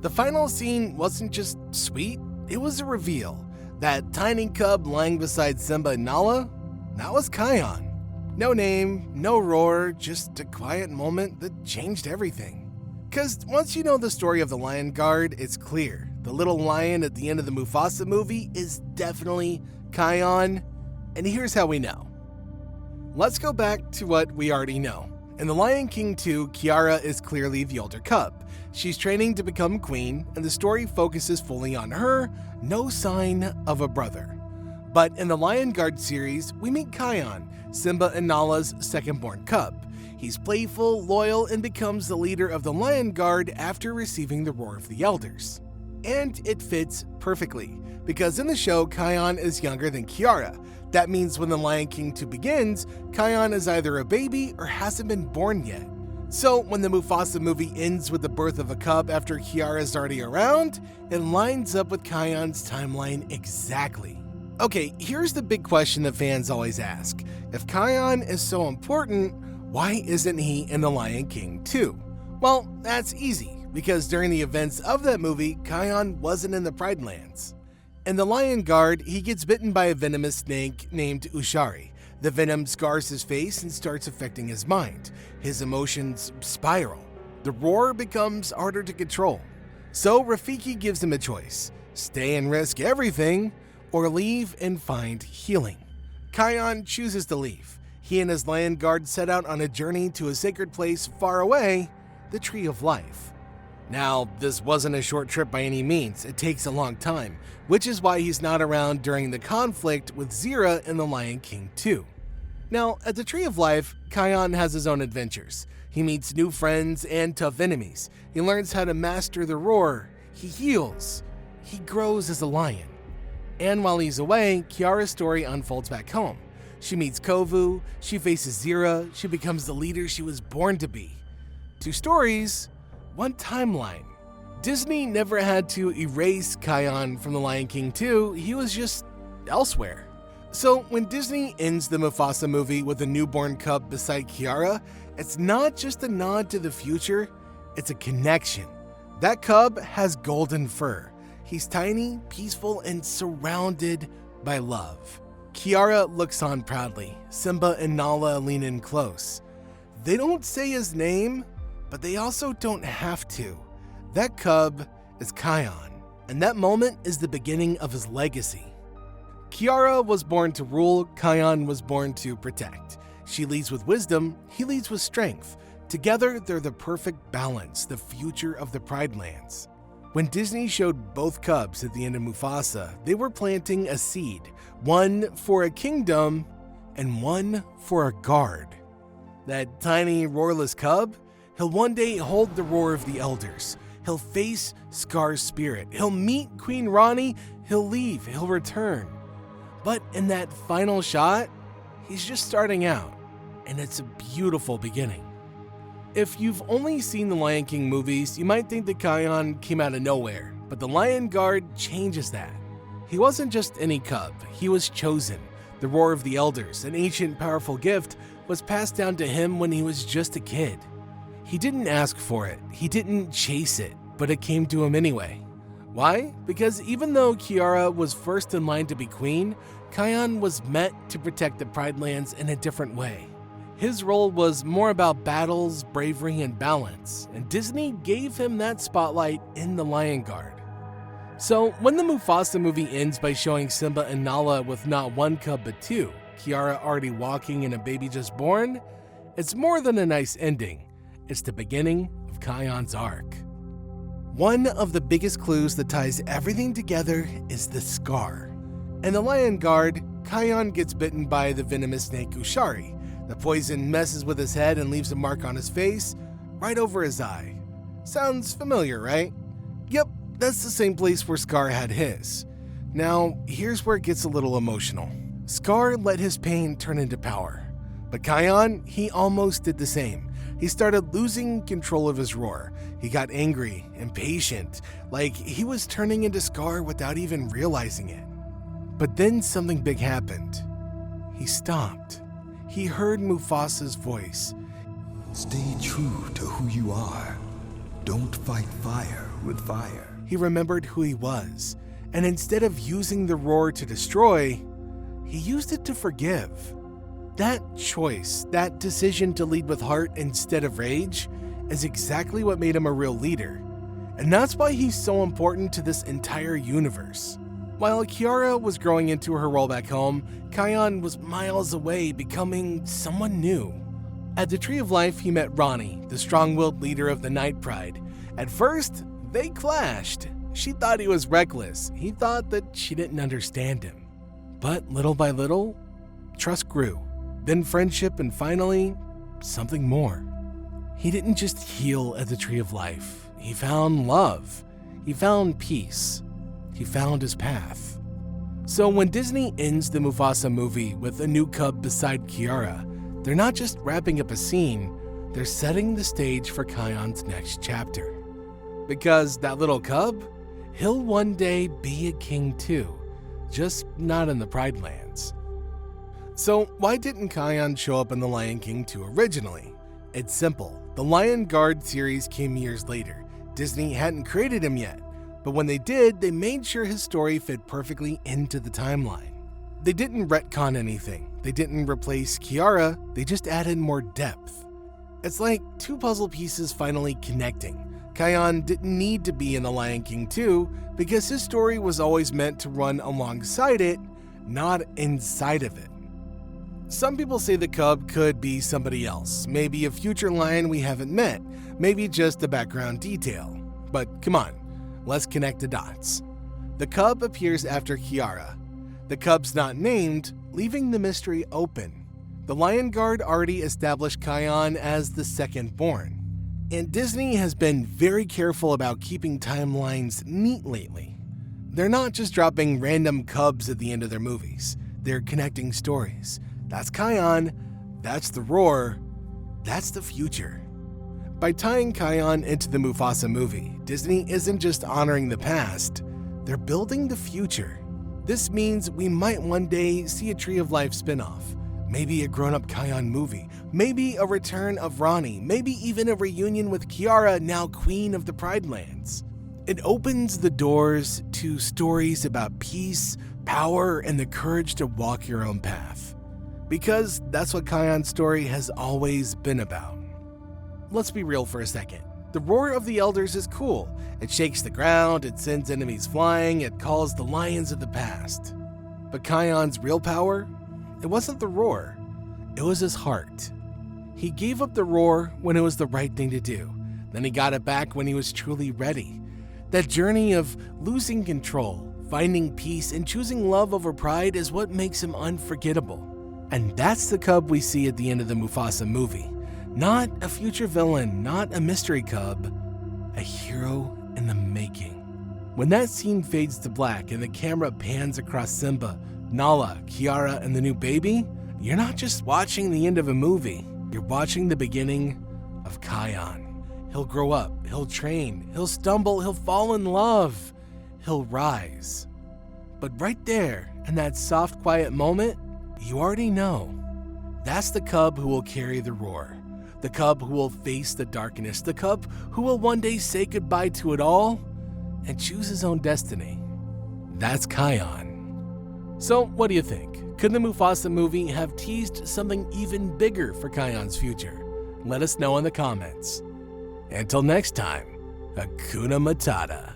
The final scene wasn't just sweet, it was a reveal. That tiny cub lying beside Simba and Nala, that was Kion. No name, no roar, just a quiet moment that changed everything. Cause once you know the story of the Lion Guard, it's clear. The little lion at the end of the Mufasa movie is definitely Kion, and here's how we know. Let's go back to what we already know. In The Lion King 2, Kiara is clearly the older cub. She's training to become queen, and the story focuses fully on her, no sign of a brother. But in the Lion Guard series, we meet Kion, Simba and Nala's second-born cub. He's playful, loyal, and becomes the leader of the Lion Guard after receiving the roar of the elders. And it fits perfectly, because in the show, Kion is younger than Kiara. That means when The Lion King 2 begins, Kion is either a baby or hasn't been born yet. So when the Mufasa movie ends with the birth of a cub after Kiara's already around, it lines up with Kion's timeline exactly. Okay, here's the big question that fans always ask. If Kion is so important, why isn't he in The Lion King 2? Well, that's easy, because during the events of that movie, Kion wasn't in the Pride Lands. In The Lion Guard, he gets bitten by a venomous snake named Ushari. The venom scars his face and starts affecting his mind. His emotions spiral. The roar becomes harder to control. So Rafiki gives him a choice: stay and risk everything, or leave and find healing. Kion chooses to leave. He and his Lion Guard set out on a journey to a sacred place far away, the Tree of Life. Now, this wasn't a short trip by any means. It takes a long time, which is why he's not around during the conflict with Zira in The Lion King 2. Now, at the Tree of Life, Kion has his own adventures. He meets new friends and tough enemies. He learns how to master the roar. He heals. He grows as a lion. And while he's away, Kiara's story unfolds back home. She meets Kovu, she faces Zira, she becomes the leader she was born to be. 2 stories, 1 timeline. Disney never had to erase Kion from The Lion King 2, he was just elsewhere. So when Disney ends the Mufasa movie with a newborn cub beside Kiara, it's not just a nod to the future, it's a connection. That cub has golden fur. He's tiny, peaceful, and surrounded by love. Kiara looks on proudly. Simba and Nala lean in close. They don't say his name, but they also don't have to. That cub is Kion, and that moment is the beginning of his legacy. Kiara was born to rule, Kion was born to protect. She leads with wisdom, he leads with strength. Together, they're the perfect balance, the future of the Pride Lands. When Disney showed both cubs at the end of Mufasa, they were planting a seed, one for a kingdom and one for a guard. That tiny, roarless cub, he'll one day hold the roar of the elders. He'll face Scar's spirit. He'll meet Queen Rani. He'll leave. He'll return. But in that final shot, he's just starting out, and it's a beautiful beginning. If you've only seen the Lion King movies, you might think that Kion came out of nowhere, but the Lion Guard changes that. He wasn't just any cub, he was chosen. The roar of the elders, an ancient powerful gift, was passed down to him when he was just a kid. He didn't ask for it, he didn't chase it, but it came to him anyway. Why? Because even though Kiara was first in line to be queen, Kion was meant to protect the Pride Lands in a different way. His role was more about battles, bravery, and balance, and Disney gave him that spotlight in The Lion Guard. So when the Mufasa movie ends by showing Simba and Nala with not 1 cub but 2, Kiara already walking and a baby just born, it's more than a nice ending. It's the beginning of Kion's arc. One of the biggest clues that ties everything together is the scar. In The Lion Guard, Kion gets bitten by the venomous snake Ushari. The poison messes with his head and leaves a mark on his face, right over his eye. Sounds familiar, right? Yep, that's the same place where Scar had his. Now, here's where it gets a little emotional. Scar let his pain turn into power. But Kion, he almost did the same. He started losing control of his roar. He got angry, impatient, like he was turning into Scar without even realizing it. But then something big happened. He stopped. He heard Mufasa's voice. Stay true to who you are. Don't fight fire with fire. He remembered who he was, and instead of using the roar to destroy, he used it to forgive. That choice, that decision to lead with heart instead of rage, is exactly what made him a real leader. And that's why he's so important to this entire universe. While Kiara was growing into her role back home, Kion was miles away, becoming someone new. At the Tree of Life, he met Ronnie, the strong-willed leader of the Night Pride. At first, they clashed. She thought he was reckless. He thought that she didn't understand him. But little by little, trust grew. Then friendship, and finally, something more. He didn't just heal at the Tree of Life. He found love. He found peace. He found his path. So when Disney ends the Mufasa movie with a new cub beside Kiara, they're not just wrapping up a scene, they're setting the stage for Kion's next chapter. Because that little cub, he'll one day be a king too, just not in the Pride Lands. So why didn't Kion show up in The Lion King 2 originally? It's simple. The Lion Guard series came years later. Disney hadn't created him yet, but when they did, they made sure his story fit perfectly into the timeline. They didn't retcon anything. They didn't replace Kiara, they just added more depth. It's like two puzzle pieces finally connecting. Kion didn't need to be in The Lion King 2 because his story was always meant to run alongside it, not inside of it. Some people say the cub could be somebody else, maybe a future lion we haven't met, maybe just a background detail. But come on, let's connect the dots. The cub appears after Kiara. The cub's not named, leaving the mystery open. The Lion Guard already established Kion as the second born. And Disney has been very careful about keeping timelines neat lately. They're not just dropping random cubs at the end of their movies. They're connecting stories. That's Kion, that's the roar, that's the future. By tying Kion into the Mufasa movie, Disney isn't just honoring the past, they're building the future. This means we might one day see a Tree of Life spinoff, maybe a grown-up Kion movie, maybe a return of Ronnie, maybe even a reunion with Kiara, now Queen of the Pride Lands. It opens the doors to stories about peace, power, and the courage to walk your own path. Because that's what Kion's story has always been about. Let's be real for a second. The roar of the elders is cool. It shakes the ground, it sends enemies flying, it calls the lions of the past. But Kion's real power? It wasn't the roar, it was his heart. He gave up the roar when it was the right thing to do. Then he got it back when he was truly ready. That journey of losing control, finding peace, and choosing love over pride is what makes him unforgettable. And that's the cub we see at the end of the Mufasa movie. Not a future villain, not a mystery cub, a hero in the making. When that scene fades to black and the camera pans across Simba, Nala, Kiara, and the new baby, you're not just watching the end of a movie, you're watching the beginning of Kion. He'll grow up, he'll train, he'll stumble, he'll fall in love, he'll rise. But right there, in that soft, quiet moment, you already know. That's the cub who will carry the roar. The cub who will face the darkness. The cub who will one day say goodbye to it all and choose his own destiny. That's Kion. So what do you think? Could the Mufasa movie have teased something even bigger for Kion's future? Let us know in the comments. Until next time, Hakuna Matata.